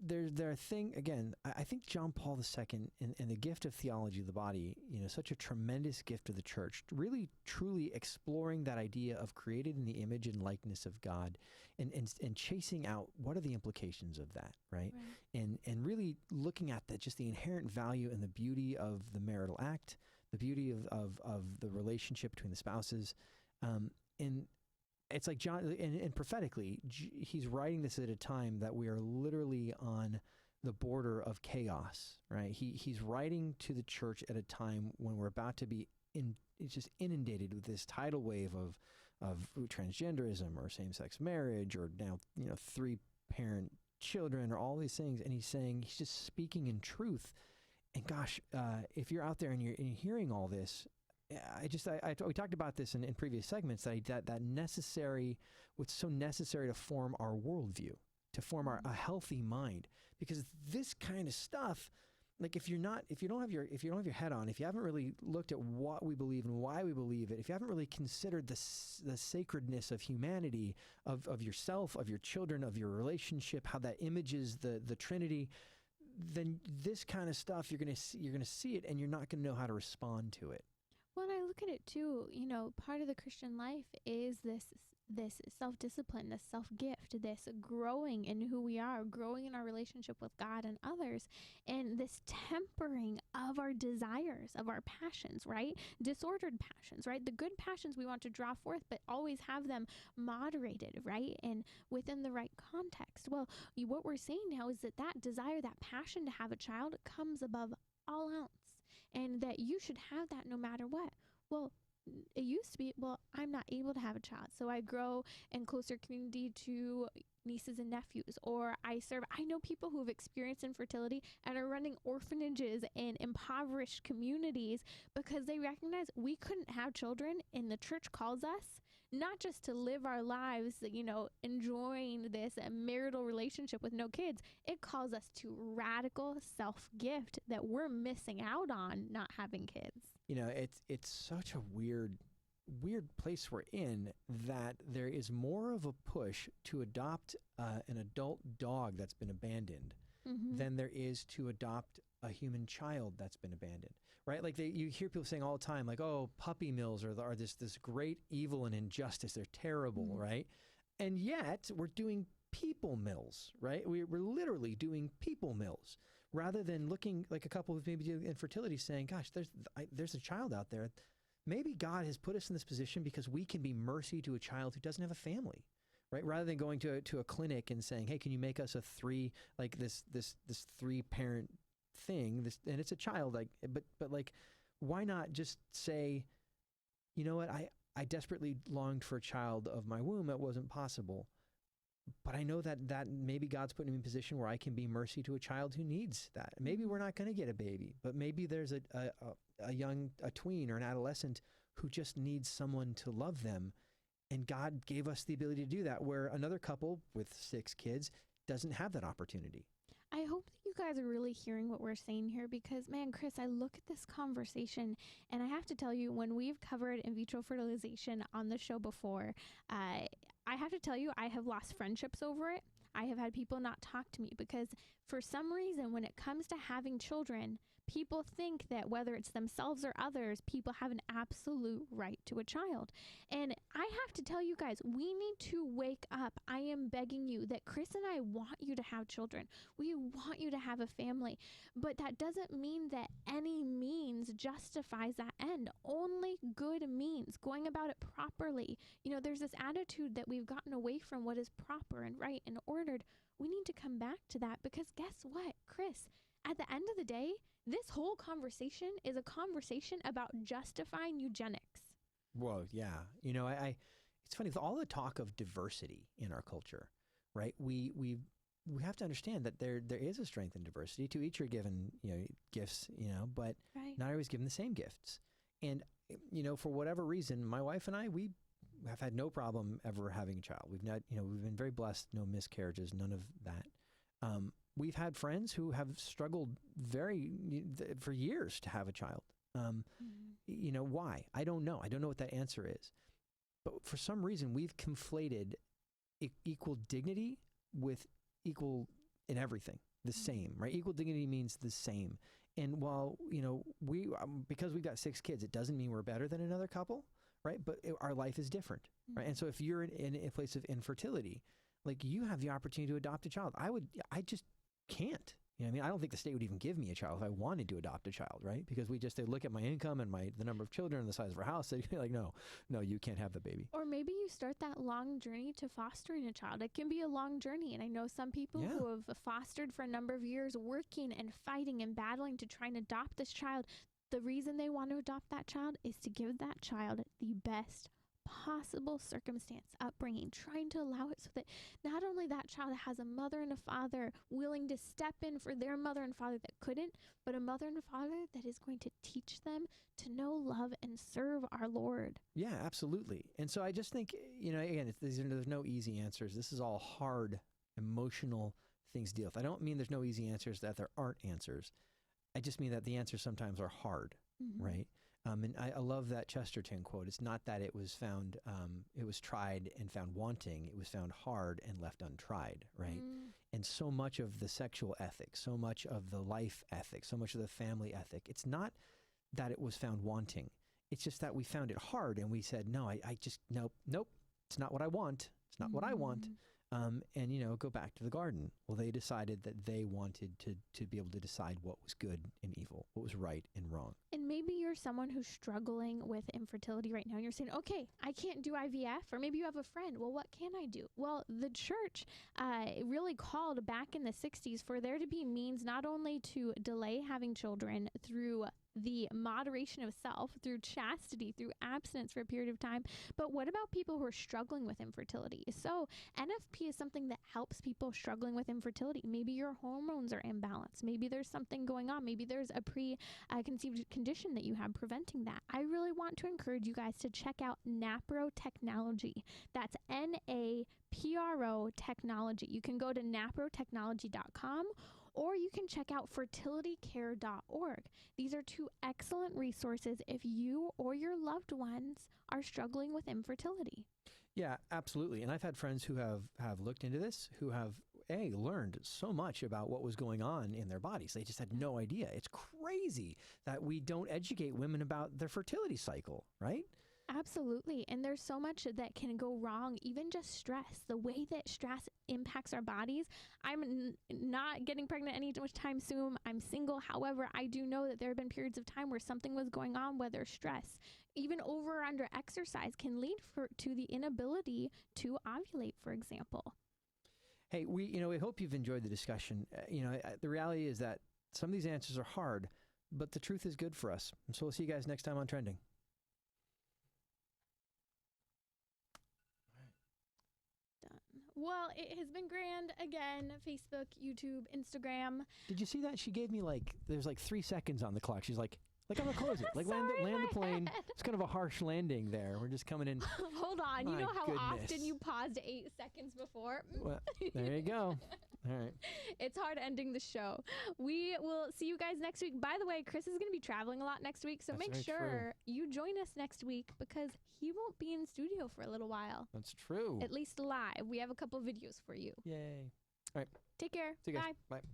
There are thing again. I think John Paul II in the gift of theology of the body, you know, such a tremendous gift of the church, really truly exploring that idea of created in the image and likeness of God, and chasing out what are the implications of that, right? And really looking at just the inherent value and the beauty of the marital act, the beauty of the relationship between the spouses, and it's like John, and prophetically, he's writing this at a time that we are literally on the border of chaos, right? He's writing to the church at a time when we're about to be it's just inundated with this tidal wave of transgenderism or same-sex marriage, or now, you know, 3-parent children, or all these things. And he's just speaking in truth. And gosh, if you're out there and you're hearing all this, we talked about this in previous segments, that necessary, what's so necessary to form our worldview, to form a healthy mind, because this kind of stuff, like if you don't have your head on, if you haven't really looked at what we believe and why we believe it, if you haven't really considered the sacredness of humanity, of yourself, of your children, of your relationship, how that images the Trinity, then this kind of stuff, you're gonna see it, and you're not gonna know how to respond to it. Well, and I look at it too, you know, part of the Christian life is this self-discipline, this self-gift, this growing in who we are, growing in our relationship with God and others, and this tempering of our desires, of our passions, right? Disordered passions, right? The good passions we want to draw forth, but always have them moderated, right? And within the right context. Well, what we're saying now is that desire, that passion to have a child comes above all else. And that you should have that no matter what. Well, it used to be, well, I'm not able to have a child, so I grow in closer community to nieces and nephews, or I know people who have experienced infertility and are running orphanages in impoverished communities because they recognize we couldn't have children, and the church calls us not just to live our lives, you know, enjoying this marital relationship with no kids. It calls us to radical self-gift that we're missing out on not having kids. You know, it's such a weird place we're in, that there is more of a push to adopt an adult dog that's been abandoned than there is to adopt a human child that's been abandoned, right? Like you hear people saying all the time, like, oh, puppy mills are this great evil and injustice. They're terrible, right? And yet we're doing people mills, right? We're literally doing people mills, rather than looking like a couple of maybe infertility saying, gosh, there's a child out there. Maybe God has put us in this position because we can be mercy to a child who doesn't have a family, right? Rather than going to a clinic and saying, hey, can you make us this 3-parent thing, and it's a child, like, but like, why not just say, you know what, I desperately longed for a child of my womb. It wasn't possible, but I know that maybe God's putting me in a position where I can be mercy to a child who needs that. Maybe we're not going to get a baby, but maybe there's a tween or an adolescent who just needs someone to love them, and God gave us the ability to do that, where another couple with 6 kids doesn't have that opportunity. I hope that you guys are really hearing what we're saying here, because, man, Chris, I look at this conversation and I have to tell you, when we've covered in vitro fertilization on the show before, I have to tell you, I have lost friendships over it. I have had people not talk to me because for some reason, when it comes to having children, people think that whether it's themselves or others, people have an absolute right to a child. And I have to tell you guys, we need to wake up. I am begging you that Chris and I want you to have children. We want you to have a family. But that doesn't mean that any means justifies that end. Only good means, going about it properly. You know, there's this attitude that we've gotten away from what is proper and right and ordered. We need to come back to that, because guess what, Chris? At the end of the day, this whole conversation is a conversation about justifying eugenics. Well, yeah. You know, I it's funny with all the talk of diversity in our culture, right? We have to understand that there is a strength in diversity. To each are given, you know, gifts, you know, but Right. not always given the same gifts. And, you know, for whatever reason, my wife and I, we have had no problem ever having a child. We've not, you know, we've been very blessed, no miscarriages, none of that. We've had friends who have struggled for years to have a child. You know, why? I don't know. I don't know what that answer is. But for some reason, we've conflated equal dignity with equal in everything, the same, right? Equal dignity means the same. And while, you know, because we've got 6 kids, it doesn't mean we're better than another couple, right? But our life is different, right? And so if you're in a place of infertility, like, you have the opportunity to adopt a child. I just can't. You know what I mean? I don't think the state would even give me a child if I wanted to adopt a child, right? Because they look at my income and the number of children and the size of our house. They'd be like, no, you can't have the baby. Or maybe you start that long journey to fostering a child. It can be a long journey. And I know some people who have fostered for a number of years, working and fighting and battling to try and adopt this child. The reason they want to adopt that child is to give that child the best possible circumstance, upbringing, trying to allow it so that not only that child has a mother and a father willing to step in for their mother and father that couldn't, but a mother and a father that is going to teach them to know, love, and serve our Lord. Yeah, absolutely. And so I just think, you know, again, there's no easy answers. This is all hard, emotional things to deal with. I don't mean there's no easy answers, that there aren't answers. I just mean that the answers sometimes are hard, right? And I love that Chesterton quote. It's not that it was found, it was tried and found wanting. It was found hard and left untried, right? And so much of the sexual ethic, so much of the life ethic, so much of the family ethic, it's not that it was found wanting. It's just that we found it hard and we said, no, I just, nope, it's not what I want. It's not what I want. And, you know, go back to the garden. Well, they decided that they wanted to be able to decide what was good and evil, what was right and wrong. And maybe you're someone who's struggling with infertility right now. And you're saying, okay, I can't do IVF. Or maybe you have a friend. Well, what can I do? Well, the church really called back in the 60s for there to be means not only to delay having children through the moderation of self, through chastity, through abstinence for a period of time. But what about people who are struggling with infertility? So NFP is something that helps people struggling with infertility. Maybe your hormones are imbalanced. Maybe there's something going on. Maybe there's a preconceived condition that you have preventing that. I really want to encourage you guys to check out NAPRO Technology. That's NAPRO Technology. You can go to naprotechnology.com, or you can check out fertilitycare.org. These are 2 excellent resources if you or your loved ones are struggling with infertility. Yeah, absolutely. And I've had friends who have looked into this, who have, learned so much about what was going on in their bodies. They just had no idea. It's crazy that we don't educate women about their fertility cycle, right? Absolutely. And there's so much that can go wrong, even just stress, the way that stress impacts our bodies. I'm not getting pregnant anytime soon. I'm single. However, I do know that there have been periods of time where something was going on, whether stress, even over or under exercise, can lead to the inability to ovulate, for example. Hey, we hope you've enjoyed the discussion. The reality is that some of these answers are hard, but the truth is good for us. And so we'll see you guys next time on Trending. Well, it has been grand again. Facebook, YouTube, Instagram. Did you see that? She gave me there's 3 seconds on the clock. She's like, I'm gonna close it. Sorry, land the plane. It's kind of a harsh landing there. We're just coming in. Hold on. My you know how goodness. often you paused 8 seconds before? Well, there you go. All right. It's hard ending the show. We will see you guys next week. By the way, Chris is going to be traveling a lot next week, so That's make sure you join us next week because he won't be in studio for a little while. That's true. At least live. We have a couple videos for you. Yay. All right. Take care. See you guys. Bye. Bye.